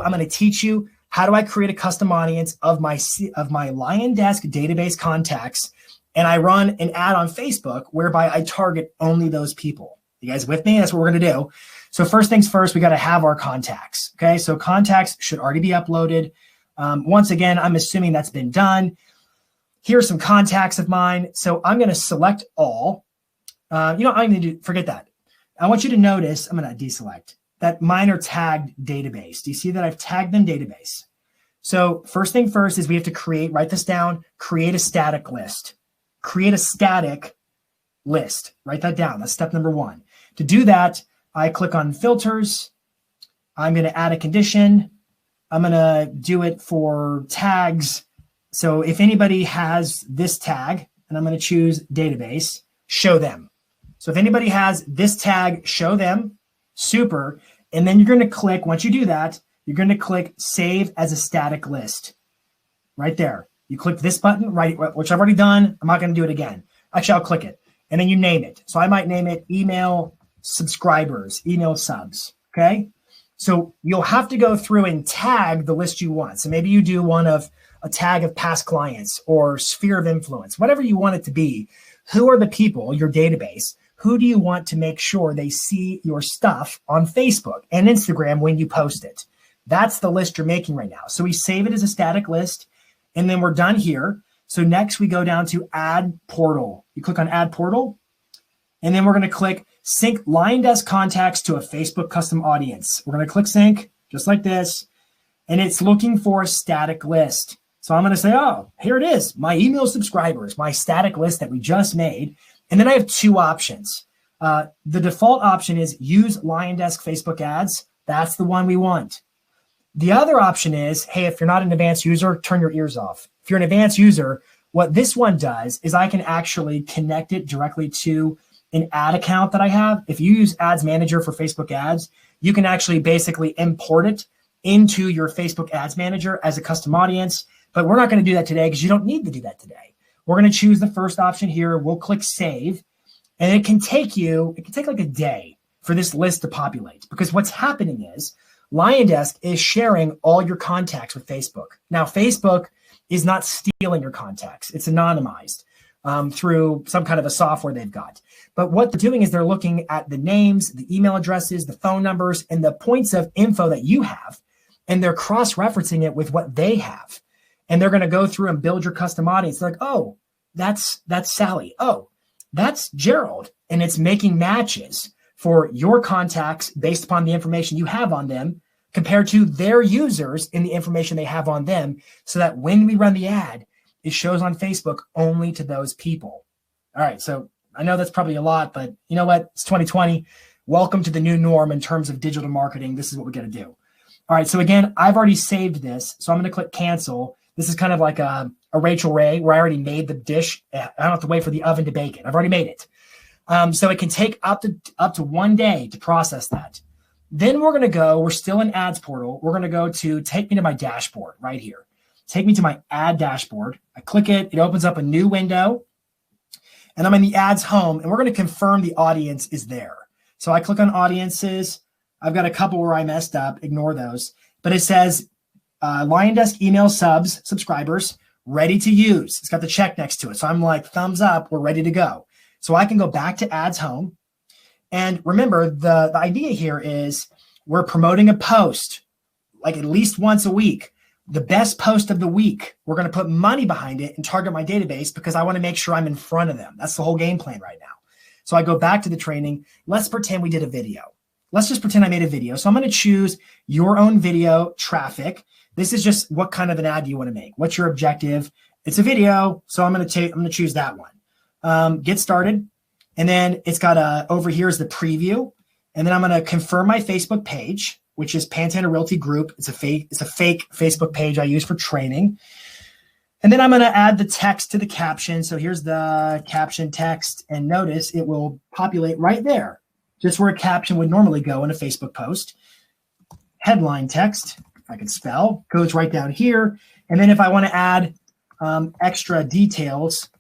I'm going to teach you how do I create a custom audience of my LionDesk database contacts, and I run an ad on Facebook whereby I target only those people. You guys with me? That's what we're going to do. So first things first, we got to have our contacts. Okay, so contacts should already be uploaded. Once again, I'm assuming that's been done. Here's some contacts of mine. So I'm going to select all. I'm going to forget that. I want you to notice, I'm going to deselect, that mine are tagged database. Do you see that I've tagged them database? So first thing first is we have to write this down, create a static list. Create a static list. Write that down. That's step number one. To do that, I click on filters. I'm going to add a condition. I'm going to do it for tags. So if anybody has this tag, and I'm going to choose database, show them. So if anybody has this tag, show them. Super. And then you're going to click, once you do that, you're going to click save as a static list. Right there. You click this button, right, which I've already done. I'm not going to do it again. Actually, I'll click it. And then you name it. So I might name it email subscribers, email subs. Okay. So you'll have to go through and tag the list you want. So maybe you do one of a tag of past clients or sphere of influence, whatever you want it to be. Who are the people, your database? Who do you want to make sure they see your stuff on Facebook and Instagram when you post it? That's the list you're making right now. So we save it as a static list, and then we're done here. So next we go down to Add Portal. You click on Add Portal, and then we're going to click Sync LionDesk Contacts to a Facebook Custom Audience. We're going to click Sync, just like this, and it's looking for a static list. So I'm going to say, oh, here it is, my email subscribers, my static list that we just made. And then I have two options. The default option is use LionDesk Facebook ads. That's the one we want. The other option is, hey, if you're not an advanced user, turn your ears off. If you're an advanced user, what this one does is I can actually connect it directly to an ad account that I have. If you use Ads Manager for Facebook ads, you can actually basically import it into your Facebook Ads Manager as a custom audience. But we're not going to do that today because you don't need to do that today. We're going to choose the first option here. We'll click save, and it can take like a day for this list to populate, because what's happening is LionDesk is sharing all your contacts with Facebook. Now, Facebook is not stealing your contacts. It's anonymized through some kind of a software they've got. But what they're doing is they're looking at the names, the email addresses, the phone numbers, and the points of info that you have, and they're cross-referencing it with what they have. And they're going to go through and build your custom audience. They're like, oh, that's Sally. Oh, that's Gerald. And it's making matches for your contacts based upon the information you have on them compared to their users and the information they have on them, so that when we run the ad, it shows on Facebook only to those people. All right. So I know that's probably a lot, but you know what? It's 2020. Welcome to the new norm in terms of digital marketing. This is what we got to do. All right. So again, I've already saved this. So I'm going to click cancel. This is kind of like a Rachel Ray where I already made the dish. I don't have to wait for the oven to bake it. I've already made it. So it can take up to 1 day to process that. Then we're still in Ads Portal. We're going to go to take me to my dashboard right here. Take me to my ad dashboard. I click it. It opens up a new window. And I'm in the ads home. And we're going to confirm the audience is there. So I click on audiences. I've got a couple where I messed up. Ignore those. But it says LionDesk email subscribers, ready to use. It's got the check next to it. So I'm like, thumbs up, we're ready to go. So I can go back to ads home. And remember, the idea here is we're promoting a post like at least once a week. The best post of the week, we're going to put money behind it and target my database because I want to make sure I'm in front of them. That's the whole game plan right now. So I go back to the training. Let's pretend we did a video. Let's just pretend I made a video. So I'm going to choose your own video traffic. This is just what kind of an ad you want to make. What's your objective? It's a video, so I'm going to choose that one. Get started, and then it's got over here is the preview, and then I'm going to confirm my Facebook page, which is Pantana Realty Group. It's a fake Facebook page I use for training, and then I'm going to add the text to the caption. So here's the caption text, and notice it will populate right there, just where a caption would normally go in a Facebook post. Headline text. I can spell, goes right down here. And then if I want to add extra details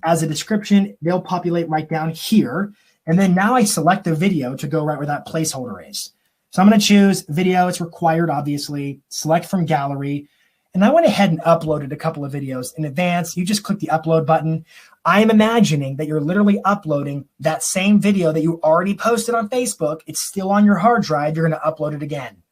as a description, they'll populate right down here. And then now I select the video to go right where that placeholder is. So I'm going to choose video. It's required, obviously. Select from gallery. And I went ahead and uploaded a couple of videos in advance. You just click the upload button. I am imagining that you're literally uploading that same video that you already posted on Facebook. It's still on your hard drive. You're going to upload it again.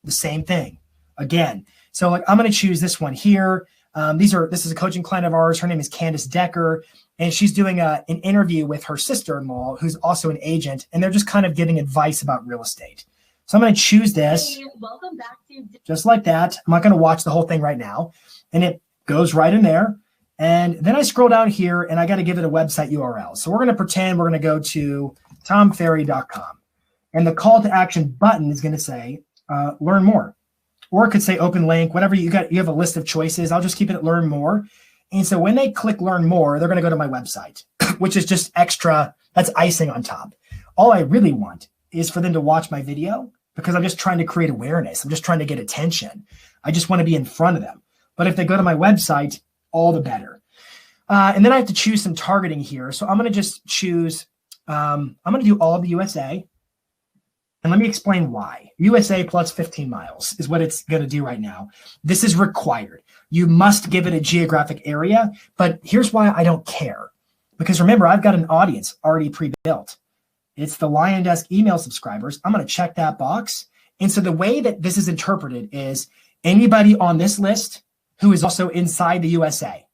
The same thing again. So like, I'm going to choose this one here. This is a coaching client of ours. Her name is Candace Decker, and she's doing an interview with her sister-in-law, who's also an agent, and they're just kind of giving advice about real estate. So I'm going to choose this. Hey, welcome back to just like that. I'm not going to watch the whole thing right now, and it goes right in there. And then I scroll down here, and I got to give it a website URL. So we're going to pretend we're going to go to tomferry.com, and the call to action button is going to say learn more. Or it could say open link, whatever you got. You have a list of choices. I'll just keep it at learn more. And so when they click learn more, they're going to go to my website, which is just extra. That's icing on top. All I really want is for them to watch my video because I'm just trying to create awareness. I'm just trying to get attention. I just want to be in front of them. But if they go to my website, all the better. And then I have to choose some targeting here. So I'm going to just choose, I'm going to do all of the USA. And let me explain why. USA plus 15 miles is what it's going to do right now. This is required. You must give it a geographic area, but here's why I don't care. Because remember, I've got an audience already pre-built. It's the LionDesk email subscribers. I'm going to check that box. And so the way that this is interpreted is anybody on this list who is also inside the USA.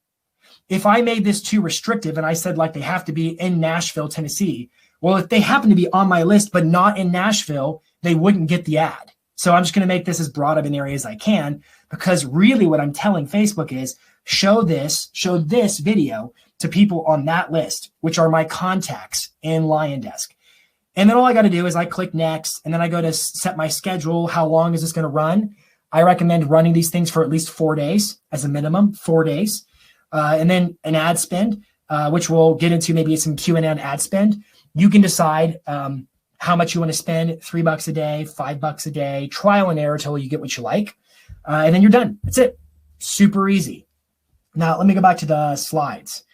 If I made this too restrictive and I said like they have to be in Nashville, Tennessee, well, if they happen to be on my list, but not in Nashville, they wouldn't get the ad. So I'm just going to make this as broad of an area as I can, because really what I'm telling Facebook is show this video to people on that list, which are my contacts in LionDesk. And then all I got to do is I click next, and then I go to set my schedule. How long is this going to run? I recommend running these things for at least 4 days as a minimum, 4 days. And then an ad spend, which we'll get into maybe some Q&A on ad spend. You can decide how much you want to spend, $3 a day, $5 a day, trial and error till you get what you like. And then you're done. That's it. Super easy. Now, let me go back to the slides.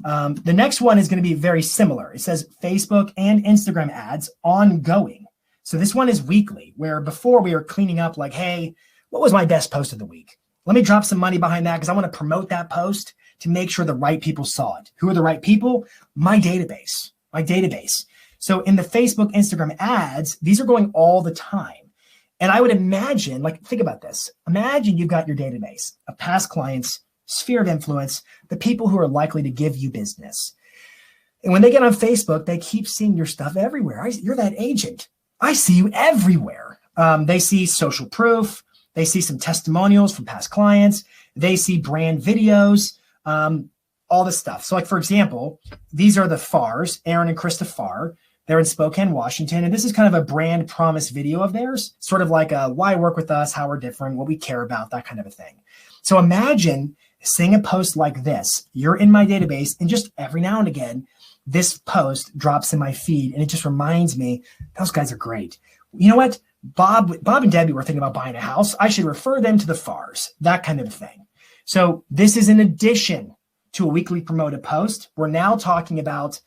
The next one is going to be very similar. It says Facebook and Instagram ads ongoing. So this one is weekly, where before we were cleaning up like, hey, what was my best post of the week? Let me drop some money behind that because I want to promote that post to make sure the right people saw it. Who are the right people? My database. So in the Facebook, Instagram ads, these are going all the time. And I would imagine, like, think about this. Imagine you've got your database of past clients, sphere of influence, the people who are likely to give you business. And when they get on Facebook, they keep seeing your stuff everywhere. You're that agent. I see you everywhere. They see social proof. They see some testimonials from past clients. They see brand videos. All this stuff. So like, for example, these are the FARs, Aaron and Krista Farr. They're in Spokane, Washington. And this is kind of a brand promise video of theirs, sort of like a why work with us, how we're different, what we care about, that kind of a thing. So imagine seeing a post like this. You're in my database, and just every now and again, this post drops in my feed, and it just reminds me, those guys are great. You know what? Bob and Debbie were thinking about buying a house. I should refer them to the FARs, that kind of a thing. So this is in addition to a weekly promoted post. We're now talking about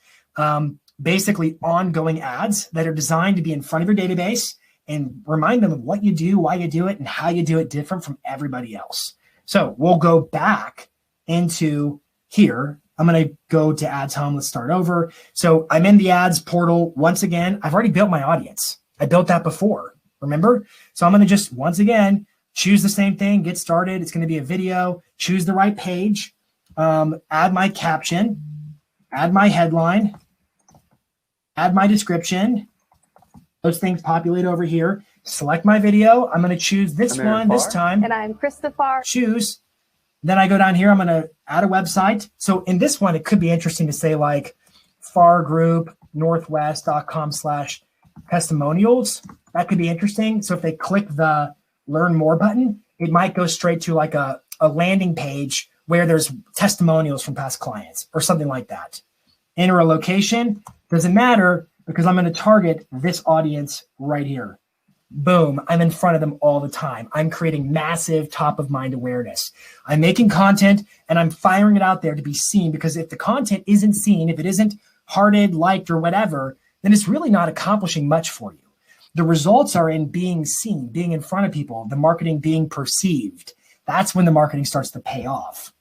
basically ongoing ads that are designed to be in front of your database and remind them of what you do, why you do it, and how you do it different from everybody else. So we'll go back into here. I'm going to go to ads home. Let's start over. So I'm in the ads portal. Once again, I've already built my audience. I built that before, remember? So I'm going to just, once again, choose the same thing, get started. It's going to be a video, choose the right page. Add my caption, add my headline, add my description. Those things populate over here. Select my video. I'm going to choose this one this time. And I'm Christopher. Choose. Then I go down here. I'm going to add a website. So in this one, it could be interesting to say like fargroupnorthwest.com/testimonials. That could be interesting. So if they click the learn more button, it might go straight to like a landing page where there's testimonials from past clients or something like that. Enter a location. Doesn't matter because I'm going to target this audience right here. Boom. I'm in front of them all the time. I'm creating massive top of mind awareness. I'm making content and I'm firing it out there to be seen, because if the content isn't seen, if it isn't hearted, liked, or whatever, then it's really not accomplishing much for you. The results are in being seen, being in front of people, the marketing being perceived. That's when the marketing starts to pay off.